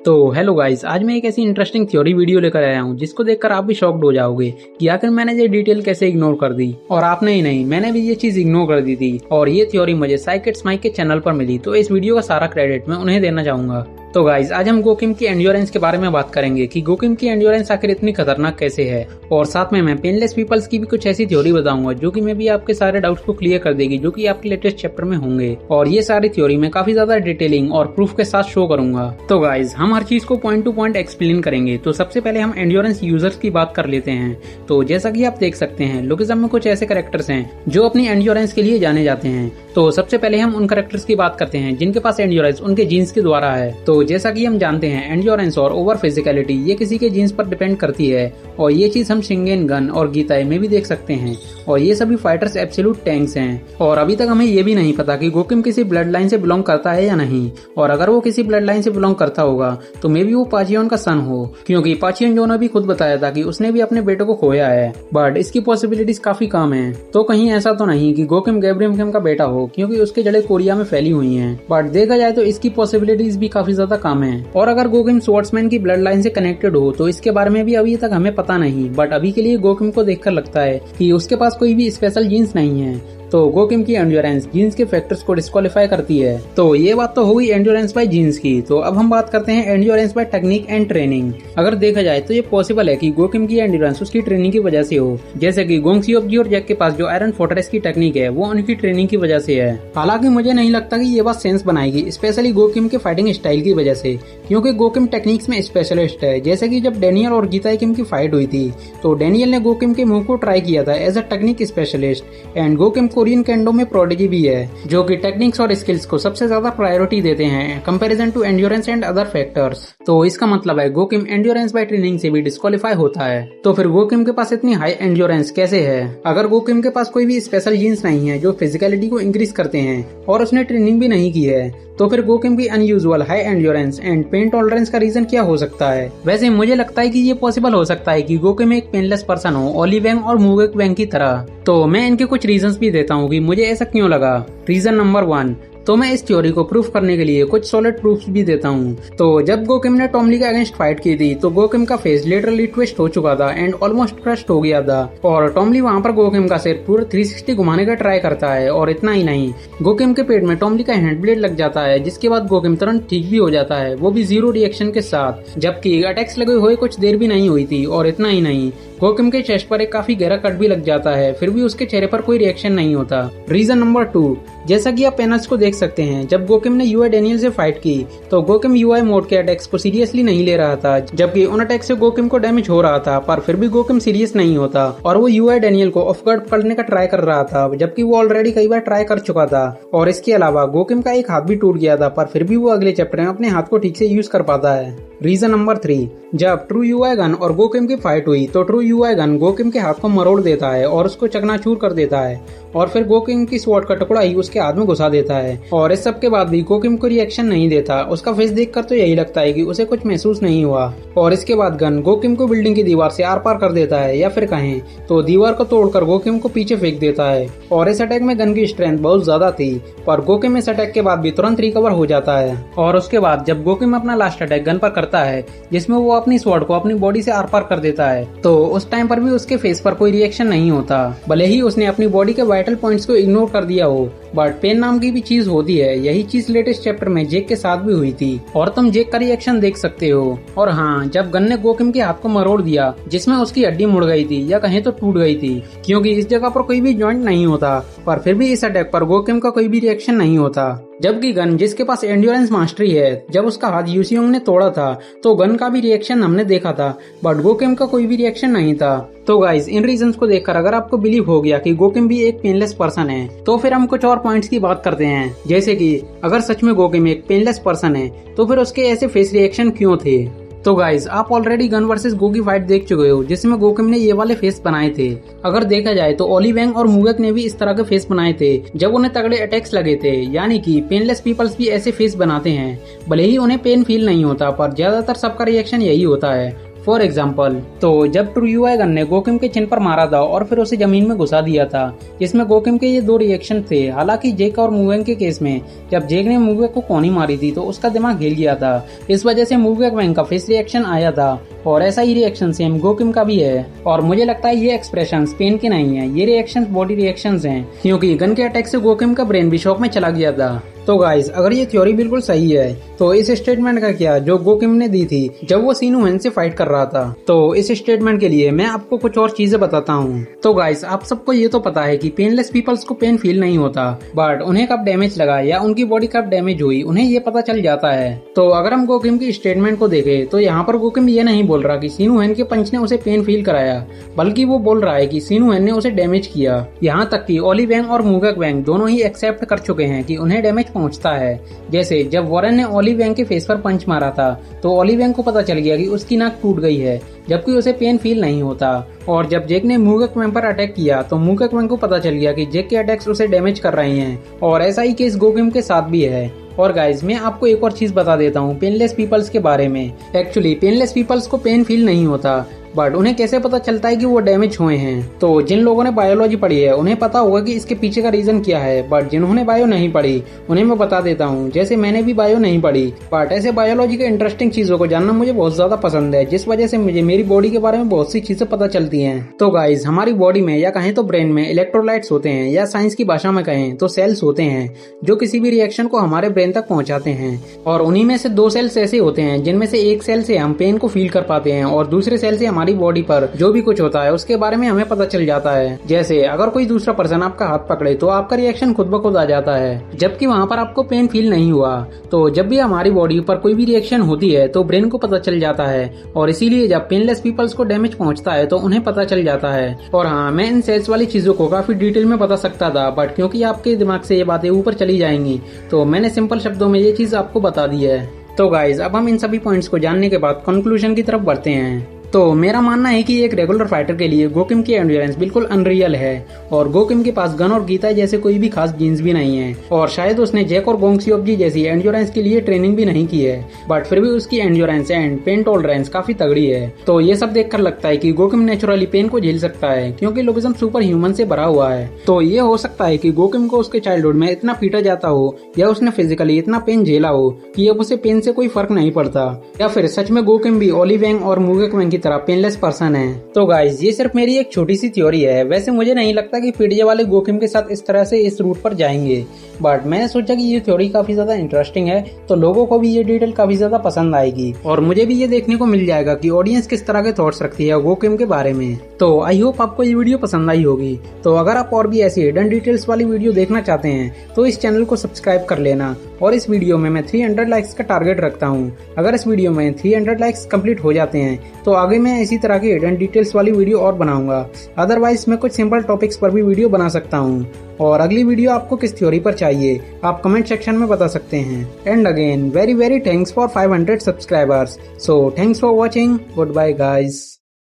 तो hello guys, आज मैं एक ऐसी इंटरेस्टिंग थ्योरी वीडियो लेकर आया हूँ जिसको देखकर आप भी शॉक्ड हो जाओगे कि आखिर मैंने ये डिटेल कैसे इग्नोर कर दी। और आपने ही नहीं, मैंने भी ये चीज इग्नोर कर दी थी और ये थ्योरी मुझे साइकिट्स माइक के चैनल पर मिली, तो इस वीडियो का सारा क्रेडिट मैं उन्हें देना चाहूंगा। तो गाइज, आज हम गोकिम की एंड्योरेंस के बारे में बात करेंगे कि गोकिम की एंड्योरेंस आखिर इतनी खतरनाक कैसे है, और साथ में मैं पेनलेस पीपल्स की भी कुछ ऐसी थ्योरी बताऊंगा जो कि मैं भी आपके सारे डाउट्स को क्लियर कर देगी, जो कि आपके लेटेस्ट चैप्टर में होंगे। और ये सारी थ्योरी मैं काफी ज्यादा डिटेलिंग और प्रूफ के साथ शो करूंगा। तो गाइज, हम हर चीज को पॉइंट टू पॉइंट एक्सप्लेन करेंगे। तो सबसे पहले हम एंड्योरेंस यूजर्स की बात कर लेते हैं। तो जैसा कि आप देख सकते हैं, लोकिज्म में कुछ ऐसे कैरेक्टर्स हैं जो अपनी एंड्योरेंस के लिए जाने जाते हैं। तो सबसे पहले हम उन कैरेक्टर्स की बात करते हैं जिनके पास एंड्योरेंस उनके जीन्स के द्वारा है। तो जैसा कि हम जानते हैं, एंड्योरेंस और ओवर फिजिकलिटी ये किसी के जीन्स पर डिपेंड करती है, और ये चीज हम शिंगेन गन और गीताए में भी देख सकते हैं। और ये सभी फाइटर्स एब्सोल्यूट टैंक्स हैं। और अभी तक हमें ये भी नहीं पता कि गोकिम किसी ब्लड लाइन से बिलोंग करता है या नहीं, और अगर वो किसी ब्लड लाइन से बिलोंग करता होगा तो मे बी वो पाचियोन का सन हो, क्योंकि पाचियोन जो ने भी खुद बताया था कि उसने भी अपने बेटे को खोया है। बट इसकी पॉसिबिलिटीज काफी कम है। तो कहीं ऐसा तो नहीं कि गोकिम गैब्रियम किम का बेटा हो, क्योंकि उसके जड़ें कोरिया में फैली हुई हैं। बट देखा जाए तो इसकी पॉसिबिलिटीज भी काफी ज्यादा कम है। और अगर गोकिम स्वॉर्ड्समैन की ब्लड लाइन से कनेक्टेड हो तो इसके बारे में भी अभी तक हमें पता नहीं। बट अभी के लिए गोकिम को देखकर लगता है कि उसके पास कोई भी स्पेशल जीन्स नहीं है। तो गोकिम की एंड्योरेंस जीन्स के फैक्टर्स को डिस्क्वालीफाई करती है। तो ये बात तो हुई एंड्योरेंस बाय जीन्स की। तो अब हम बात करते हैं endurance by technique and training. अगर देखा जाए तो ये पॉसिबल है कि गोकिम की एंड्योरेंस उसकी ट्रेनिंग की वजह से हो, जैसे कि गोंगसियोबजी और जैक के पास जो आयरन फोर्ट्रेस की टेक्निक है वो उनकी ट्रेनिंग की वजह से है। हालांकि मुझे नहीं लगता कि ये बात सेंस बनाएगी, स्पेशली गोकिम के फाइटिंग स्टाइल की वजह से, क्योंकि गोकिम टेक्निक्स में स्पेशलिस्ट है। जैसे कि जब डेनियल और गीताए किम की फाइट हुई थी तो डेनियल ने गोकिम के मुंह को ट्राई किया था as a technique specialist, and गोकिम कोरियन कैंडो में प्रोडिजी भी है, जो कि टेक्निक्स और स्किल्स को सबसे ज्यादा प्रायोरिटी देते हैं comparison to endurance and other factors. तो इसका मतलब है गोकिम एंड्योरेंस बाय ट्रेनिंग से भी डिस्क्वालीफाई होता है। तो फिर गोकिम के पास इतनी हाई एंड्योरेंस कैसे है? अगर गोकिम के पास कोई भी स्पेशल जीन्स नहीं है जो फिजिकलिटी को इंक्रीज करते हैं, और उसने ट्रेनिंग भी नहीं की है, तो फिर गोकिम की unusual high endurance and pain tolerance का रीजन क्या हो सकता है? वैसे मुझे लगता है कि ये पॉसिबल हो सकता है कि गोकिम एक पेनलेस पर्सन हो, ओली वैंग और मूगेक वैंग की तरह। तो मैं इनके कुछ रीजंस भी देता हूँ कि मुझे ऐसा क्यों लगा। रीजन नंबर 1, तो मैं इस थ्योरी को प्रूफ करने के लिए कुछ सॉलिड प्रूफ्स भी देता हूँ। तो जब गोकिम ने टॉम ली के अगेंस्ट फाइट की थी तो गोकिम का फेस लिटरली ट्विस्ट हो चुका था एंड ऑलमोस्ट क्रश्ड हो गया था, और टॉम ली वहाँ पर गोकिम का सिर पूरा 360 घुमाने का ट्राई करता है। और इतना ही नहीं, गोकिम के पेट में टॉम ली का हैंड ब्लेड लग जाता है, जिसके बाद गोकिम तुरंत ठीक भी हो जाता है, वो भी 0 रिएक्शन के साथ, जबकि अटैक्स लगे हुए कुछ देर भी नहीं हुई थी। और इतना ही नहीं, गोकिम के चेस्ट पर एक काफी गहरा कट भी लग जाता है, फिर भी उसके चेहरे पर कोई रिएक्शन नहीं होता। रीजन नंबर 2, जैसा कि आप पैनल्स को देख सकते हैं, जब गोकिम ने यूआई डेनियल से फाइट की तो गोकिम यूआई मोड के अटैक्स को सीरियसली नहीं ले रहा था, जबकि उन अटैक से गोकिम को डैमेज हो रहा था, पर फिर भी गोकिम सीरियस नहीं होता और वो यूआई डेनियल को ऑफ गार्ड पकड़ने का ट्राई कर रहा था, जबकि वो ऑलरेडी कई बार ट्राई कर चुका था। और इसके अलावा गोकिम का एक हाथ भी टूट गया था, पर फिर भी वो अगले चैप्टर में अपने हाथ को ठीक से यूज कर पाता है। रीजन नंबर 3, जब ट्रू यूआई गन और गोकिम की फाइट हुई तो ट्रू यूआई गन गोकिम के हाथ को मरोड़ देता है और उसको चकनाचूर कर देता है, और फिर गोकिम की स्वॉर्ड का टुकड़ा ही उसके हाथ में घुसा देता है। और इस सब के बाद भी गोकिम को रिएक्शन नहीं देता। उसका फेस देखकर तो यही लगता है कि उसे कुछ महसूस नहीं हुआ। और इसके बाद गन गोकिम को बिल्डिंग की दीवार से आर पार कर देता है, या फिर कहें तो दीवार को तोड़कर गोकिम को पीछे फेंक देता है। और इस अटैक में गन की स्ट्रेंथ बहुत ज्यादा थी, पर गोकिम इस अटैक के बाद भी तुरंत रिकवर हो जाता है। और उसके बाद जब गोकिम अपना लास्ट अटैक गन पर करता है, जिसमें वो अपनी स्वॉर्ड को अपनी बॉडी से आर पार कर देता है, तो उस टाइम पर भी उसके फेस पर कोई रिएक्शन नहीं होता, भले ही उसने अपनी बॉडी के वाइटल पॉइंट्स को इग्नोर कर दिया हो। बट पेन नाम की भी चीज होती है। यही चीज लेटेस्ट चैप्टर में जेक के साथ भी हुई थी, और तुम जेक का रिएक्शन देख सकते हो। और हाँ, जब गन ने गोकिम के हाथ को मरोड़ दिया, जिसमें उसकी हड्डी मुड़ गई थी, या कहें तो टूट गई थी, क्योंकि इस जगह पर कोई भी जॉइंट नहीं होता, पर फिर भी इस अटैक पर गोकिम का कोई भी रिएक्शन नहीं होता। जबकि गन जिसके पास एंड्योरेंस मास्टरी है, जब उसका हाथ यूसियोंग ने तोड़ा था तो गन का भी रिएक्शन हमने देखा था, बट गोकिम का कोई भी रिएक्शन नहीं था। तो गाइज, इन रीजंस को देखकर अगर आपको बिलीव हो गया कि गोकिम भी एक पेनलेस पर्सन है, तो फिर हम कुछ और पॉइंट्स की बात करते हैं। जैसे कि अगर सच में गोकिम एक पेनलेस पर्सन है तो फिर उसके ऐसे फेस रिएक्शन क्यों थे? तो गाइज, आप ऑलरेडी गन वर्सेस गो की फाइट देख चुके हो, जिसमें गोकिम ने ये वाले फेस बनाए थे। अगर देखा जाए तो ओली वैंग और मूगेक ने भी इस तरह के फेस बनाए थे जब उन्हें तगड़े अटैक्स लगे थे। यानी कि पेनलेस पीपल्स भी ऐसे फेस बनाते हैं, भले ही उन्हें पेन फील नहीं होता, पर ज्यादातर सबका रिएक्शन यही होता है। फॉर एग्जाम्पल, तो जब ट्रुयूआई गन ने गोकिम के चिन पर मारा था और फिर उसे जमीन में घुसा दिया था, जिसमें गोकिम के ये दो रिएक्शन थे। हालांकि जेक और मूवेंग के केस में जब जेक ने मूवेंग को कोनी मारी थी तो उसका दिमाग हिल गया था, इस वजह से मूवेंग का फेस रिएक्शन आया था और ऐसा ही रिएक्शन सेम गोकिम का भी है। और मुझे लगता है ये एक्सप्रेशन पेन के नहीं है, ये रिएक्शंस बॉडी रिएक्शंस हैं, क्योंकि गन के अटैक से गोकिम का ब्रेन भी शॉक में चला गया था। तो गाइस, अगर ये थ्योरी बिल्कुल सही है तो इस स्टेटमेंट का क्या जो गोकिम ने दी थी जब वो सीनू हेन से फाइट कर रहा था। तो इस स्टेटमेंट के लिए मैं आपको कुछ और चीजें बताता हूँ। तो गाइस, आप सबको ये तो पता है कि पेनलेस पीपल्स को पेन फील नहीं होता, बट उन्हें कब डैमेज लगा या उनकी बॉडी कब डैमेज हुई उन्हें ये पता चल जाता है। तो अगर हम गोकिम की स्टेटमेंट को देखें तो यहाँ पर गोकिम ये नहीं बोल रहा कि सीनू हेन के पंच ने उसे पेन फील कराया, बल्कि वो बोल रहा है कि सीनू हेन ने उसे डैमेज किया। यहाँ तक कि ओली वैंग और मूवेक वैंग दोनों ही एक्सेप्ट कर चुके हैं कि उन्हें डैमेज पहुंचता है। जैसे जब वॉरेन ने ओली वैंग के फेस पर पंच मारा था तो ओली वैंग को पता चल गया कि उसकी नाक टूट गई है, जबकि उसे पेन फील नहीं होता। और जब जेक ने मूवेक वैंग पर अटैक किया तो मूवेक वैंग को पता चल गया कि जेक के अटैक्स उसे डैमेज कर रहे हैं, और ऐसा ही केस गोकिम के साथ भी है। और गाइज, मैं आपको एक और चीज बता देता हूँ पेनलेस पीपल्स के बारे में। एक्चुअली पेनलेस पीपल्स को पेन फील नहीं होता, बट उन्हें कैसे पता चलता है कि वो डैमेज हुए हैं। तो जिन लोगों ने बायोलॉजी पढ़ी है उन्हें पता होगा कि इसके पीछे का रीजन क्या है, बट जिन्होंने बायो नहीं पढ़ी उन्हें मैं बता देता हूँ। जैसे मैंने भी बायो नहीं पढ़ी, बट ऐसे बायोलॉजी के इंटरेस्टिंग चीजों को जानना मुझे बहुत ज्यादा पसंद है, जिस वजह से मुझे मेरी बॉडी के बारे में बहुत सी चीजें पता चलती हैं। तो गाइज, हमारी बॉडी में या कहें तो ब्रेन में इलेक्ट्रोलाइट्स होते हैं, या साइंस की भाषा में कहें तो सेल्स होते हैं, जो किसी भी रिएक्शन को हमारे ब्रेन तक पहुंचाते हैं। और उन्हीं में से दो सेल्स ऐसे होते हैं जिनमें से एक सेल से हम पेन को फील कर पाते हैं और दूसरे सेल से हमारी बॉडी पर जो भी कुछ होता है उसके बारे में हमें पता चल जाता है। जैसे अगर कोई दूसरा पर्सन आपका हाथ पकड़े तो आपका रिएक्शन खुद ब खुद आ जाता है, जबकि वहाँ पर आपको पेन फील नहीं हुआ। तो जब भी हमारी बॉडी पर कोई भी रिएक्शन होती है तो ब्रेन को पता चल जाता है, और इसीलिए जब पेनलेस पीपल्स को डैमेज पहुंचता है तो उन्हें पता चल जाता है। और हाँ, मैं इन सेल्स वाली चीजों को काफी डिटेल में बता सकता था, बट क्योंकि आपके दिमाग से ये बातें ऊपर चली जाएंगी तो मैंने सिंपल शब्दों में ये चीज आपको बता दी है। तो गाइज, अब हम इन सभी पॉइंट्स को जानने के बाद कंक्लूजन की तरफ बढ़ते हैं। तो मेरा मानना है कि एक रेगुलर फाइटर के लिए गोकिम की एंड्योरेंस बिल्कुल अनरियल है, और गोकिम के पास गन और गीता जैसे कोई भी खास जीन्स भी नहीं है, और शायद उसने जैक और गोंगसियोबजी जैसी एंड्योरेंस के लिए ट्रेनिंग भी नहीं की है, बट फिर भी उसकी एंड्योरेंस एंड पेन टॉलरेंस काफी तगड़ी है। तो ये सब देखकर लगता है कि गोकिम नेचुरली पेन को झेल सकता है, क्योंकि लोगिज्म सुपर ह्यूमन से भरा हुआ है। तो ये हो सकता है कि गोकिम को उसके चाइल्डहुड में इतना पीटा जाता हो, या उसने फिजिकली इतना पेन झेला हो कि अब उसे पेन से कोई फर्क नहीं पड़ता, या फिर सच में गोकिम भी ओली वैंग और मूवेक वैंग की तरह पेनलेस पर्सन है। तो गाइज, ये सिर्फ मेरी एक छोटी सी थ्योरी है। वैसे मुझे नहीं लगता कि पीडीए वाले गोकिम के साथ इस तरह से इस रूट पर जाएंगे, बट मैंने सोचा कि ये थ्योरी काफी ज्यादा इंटरेस्टिंग है, तो लोगों को भी ये डिटेल काफी ज्यादा पसंद आएगी, और मुझे भी ये देखने को मिल जाएगा कि ऑडियंस किस तरह के थॉट्स रखती है गोकिम के बारे में। तो आई होप आपको ये वीडियो पसंद आई होगी। तो अगर आप और भी ऐसी हिडन डिटेल्स वाली वीडियो देखना चाहते हैं तो इस चैनल को सब्सक्राइब कर लेना। और इस वीडियो में मैं 300 लाइक्स का टारगेट रखता हूँ। अगर इस वीडियो में 300 लाइक्स कंप्लीट हो जाते हैं तो आगे मैं इसी तरह की हिडन डिटेल्स वाली वीडियो और बनाऊंगा। अदरवाइज मैं कुछ सिंपल टॉपिक्स पर भी वीडियो बना सकता हूँ। और अगली वीडियो आपको किस थ्योरी पर चाहिए आप कमेंट सेक्शन में बता सकते हैं। And again very thanks for 500 subscribers. So thanks for watching. Good bye guys.